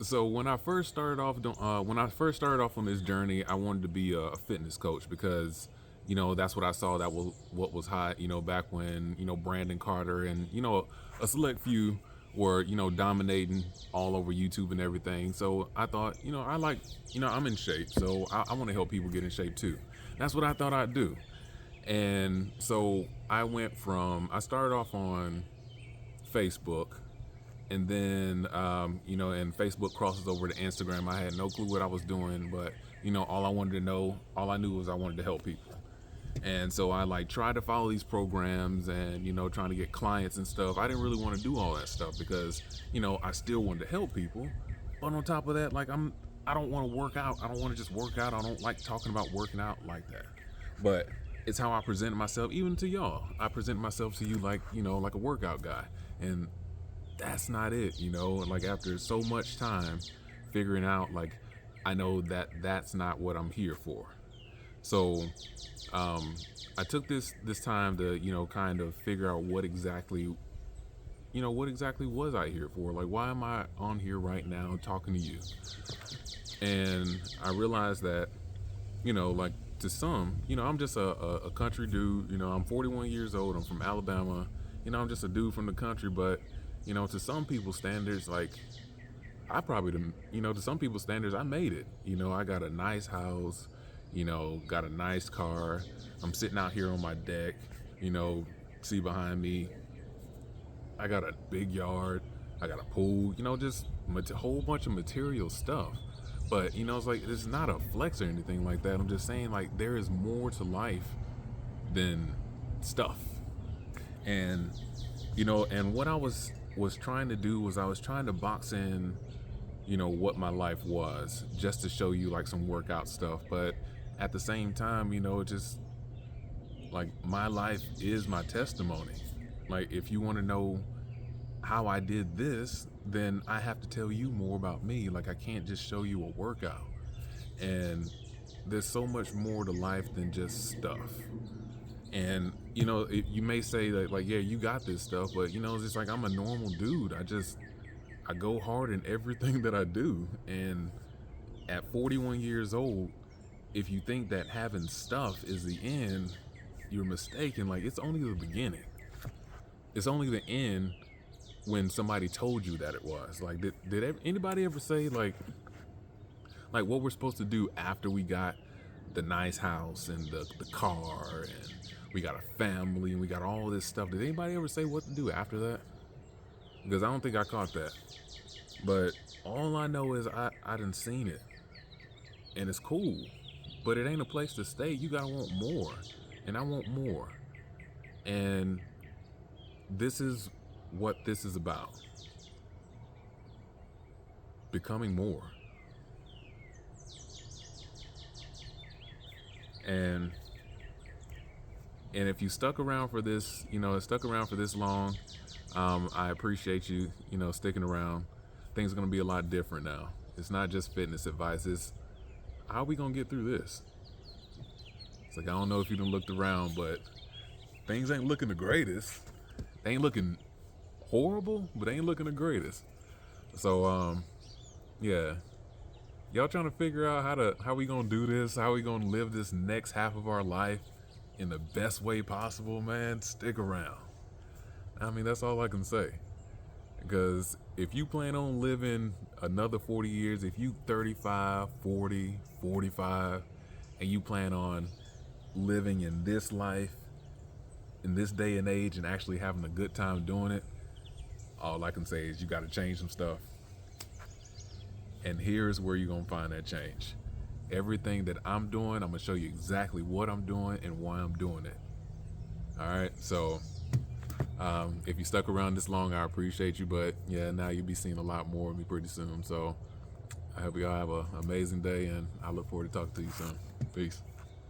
So when I first started off on this journey, I wanted to be a fitness coach because, that's what I saw that was what was hot, back when, Brandon Carter and, a select few were, dominating all over YouTube and everything. So I thought, I'm in shape. So I want to help people get in shape too. That's what I thought I'd do. And so I started off on Facebook, and then and Facebook crosses over to Instagram. I had no clue what I was doing, but all I knew was I wanted to help people. And so I like tried to follow these programs and trying to get clients and stuff. I didn't really want to do all that stuff because I still wanted to help people. But on top of that, I don't want to work out. I don't want to just work out. I don't like talking about working out like that. But it's how I present myself, even to y'all. I present myself to you like like a workout guy, and that's not it. Like after so much time figuring out, like I know that that's not what I'm here for. So um, I took this time to kind of figure out what exactly was I here for? Like, why am I on here right now talking to you? And I realized that, like to some, I'm just a country dude. I'm 41 years old. I'm from Alabama. I'm just a dude from the country. But, to some people's standards, like I probably, to some people's standards, I made it. I got a nice house, got a nice car. I'm sitting out here on my deck, you know, see behind me, I got a big yard. I got a pool, just a whole bunch of material stuff. But, it's like, it's not a flex or anything like that. I'm just saying, like, there is more to life than stuff. And, and what I was trying to do was I was trying to box in, what my life was just to show you like some workout stuff. But at the same time, just like my life is my testimony. Like, if you want to know how I did this, then I have to tell you more about me. Like, I can't just show you a workout. And there's so much more to life than just stuff. And you may say that, like, yeah, you got this stuff, but it's just like I'm a normal dude. I go hard in everything that I do. And at 41 years old, if you think that having stuff is the end, you're mistaken. Like, it's only the beginning. It's only the end when somebody told you that it was. Like, did anybody ever say like what we're supposed to do after we got the nice house and the car and we got a family and we got all this stuff? Did anybody ever say what to do after that? Because I don't think I caught that. But all I know is I done seen it, and it's cool, but it ain't a place to stay. You gotta want more, and I want more. And this is what this is about: becoming more. And and if you stuck around for this, stuck around for this long, I appreciate you, sticking around. Things are gonna be a lot different now. It's not just fitness advice. It's how are we gonna get through this? It's like, I don't know if you done looked around, but things ain't looking the greatest. They ain't looking horrible, but they ain't looking the greatest. So yeah, y'all trying to figure out how we gonna do this, how we gonna live this next half of our life in the best way possible, man. Stick around. I mean, that's all I can say. Because if you plan on living another 40 years, if you 35, 40, 45, and you plan on living in this life, in this day and age, and actually having a good time doing it, all I can say is you got to change some stuff. And here's where you're going to find that change. Everything that I'm doing, I'm going to show you exactly what I'm doing and why I'm doing it. All right, so if you stuck around this long, I appreciate you. But yeah, now you'll be seeing a lot more of me pretty soon. So I hope y'all have an amazing day, and I look forward to talking to you soon. Peace.